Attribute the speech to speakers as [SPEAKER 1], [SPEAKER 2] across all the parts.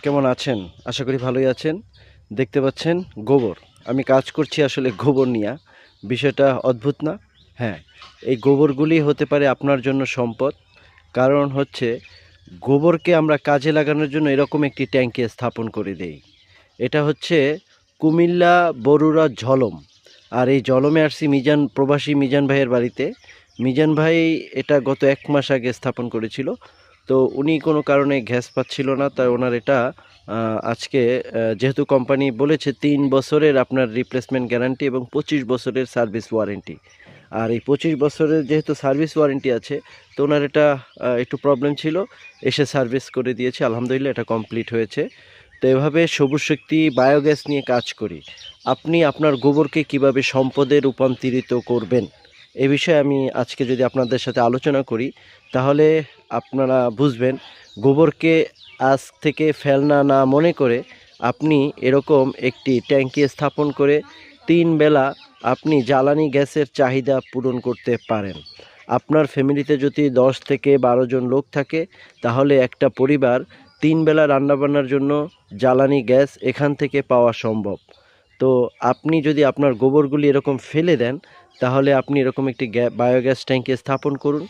[SPEAKER 1] কেমন আছেন? আশা করি ভালোই আছেন। দেখতে পাচ্ছেন গোবর। আমি কাজ করছি আসলে গোবর নিয়া। বিষয়টা অদ্ভুত না? হ্যাঁ, এই গোবরগুলি হতে পারে আপনার জন্য সম্পদ। কারণ হচ্ছে গোবরকে আমরা কাজে লাগানোর জন্য এরকম একটি ট্যাংকি স্থাপন করে দেই। এটা হচ্ছে কুমিল্লা বরুড়া ঝলম। আর এই ঝলমে আসছি প্রবাসী মিজান ভাইয়ের বাড়িতে। মিজান ভাই এটা গত ১ মাস আগে স্থাপন করেছিল। তো উনি কোনো কারণে গ্যাস পাচ্ছিল না, তাই ওনার এটা আজকে যেহেতু কোম্পানি বলেছে ৩ বছরের আপনার রিপ্লেসমেন্ট গ্যারান্টি এবং ২৫ বছরের সার্ভিস ওয়ারেন্টি। আর এই ২৫ বছরের যেহেতু সার্ভিস ওয়ারেন্টি আছে, তো ওনার এটা একটু প্রবলেম ছিল, এসে সার্ভিস করে দিয়েছে। আলহামদুলিল্লাহ এটা কমপ্লিট হয়েছে। তো এভাবে সবুজ শক্তি বায়োগ্যাস নিয়ে কাজ করি। আপনি আপনার গোবরকে কিভাবে সম্পদে রূপান্তরিত করবেন, এ বিষয়ে আমি আজকে যদি আপনাদের সাথে আলোচনা করি, তাহলে আপনারা বুঝবেন গোবরকে আজ থেকে ফেলনা না মনে করে আপনি এরকম একটি ট্যাঙ্কি স্থাপন করে ৩ বেলা আপনি জ্বালানি গ্যাসের চাহিদা পূরণ করতে পারেন। আপনার ফ্যামিলিতে যদি ১০ থেকে ১২ জন লোক থাকে, তাহলে একটা পরিবার ৩ বেলা রান্নাবান্নার জন্য জ্বালানি গ্যাস এখান থেকে পাওয়া সম্ভব। তো আপনি যদি আপনার গোবরগুলি এরকম ফেলে দেন, তাহলে আপনি এরকম একটি বায়োগ্যাস ট্যাঙ্কি স্থাপন করুন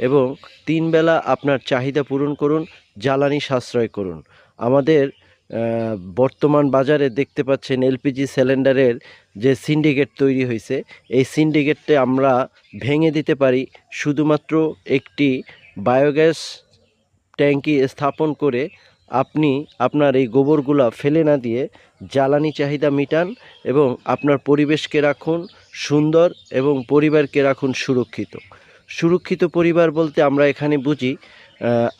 [SPEAKER 1] এবং ৩ বেলা আপনার চাহিদা পূরণ করুন, জ্বালানি সাশ্রয় করুন। আমাদের বর্তমান বাজারে দেখতে পাচ্ছেন এলপিজি সিলিন্ডারের যে সিন্ডিকেট তৈরি হয়েছে, এই সিন্ডিকেটটা আমরা ভেঙে দিতে পারি শুধুমাত্র একটি বায়োগ্যাস ট্যাঙ্কি স্থাপন করে। আপনি আপনার এই গোবরগুলা ফেলে না দিয়ে জ্বালানি চাহিদা মিটান এবং আপনার পরিবেশকে রাখুন সুন্দর এবং পরিবারকে রাখুন সুরক্ষিত। সুরক্ষিত পরিবার বলতে আমরা এখানে বুঝি,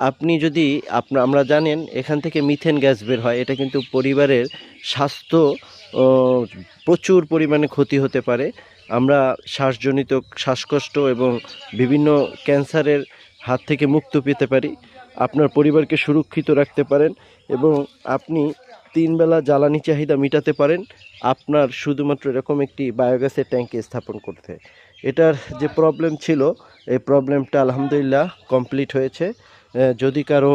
[SPEAKER 1] আপনি যদি আমরা জানেন এখান থেকে মিথেন গ্যাস বের হয়, এটা কিন্তু পরিবারের স্বাস্থ্য ও প্রচুর পরিমাণে ক্ষতি হতে পারে। আমরা শ্বাসজনিত শ্বাসকষ্ট এবং বিভিন্ন ক্যান্সারের হাত থেকে মুক্তি পেতে পারি। আপনার পরিবারকে সুরক্ষিত রাখতে পারেন এবং আপনি ৩ বেলা জ্বালানি চাহিদা মেটাতে পারেন আপনার শুধুমাত্র এরকম একটি বায়োগ্যাসের ট্যাঙ্কি স্থাপন করতে। এটার যে প্রবলেম ছিল, এই প্রবলেমটা আলহামদুলিল্লাহ কমপ্লিট হয়েছে। যদি কারো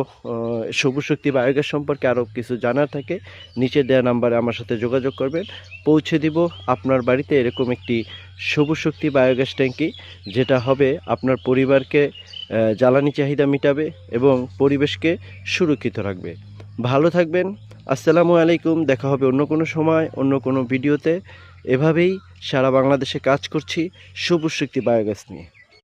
[SPEAKER 1] সবুজ শক্তি বায়োগ্যাস সম্পর্কে আরও কিছু জানার থাকে, নিচে দেওয়া নাম্বারে আমার সাথে যোগাযোগ করবেন, পৌঁছে দিব আপনার বাড়িতে এরকম একটি সবুজ শক্তি বায়োগ্যাস ট্যাঙ্কি, যেটা হবে আপনার পরিবারকে জ্বালানি চাহিদা মেটাবে এবং পরিবেশকে সুরক্ষিত রাখবে। ভালো থাকবেন। আসসালামু আলাইকুম। দেখা হবে অন্য কোনো সময়, অন্য কোনো ভিডিওতে। এভাবেই সারা বাংলাদেশে কাজ করছি সবুজ শক্তি বায়োগ্যাস নিয়ে।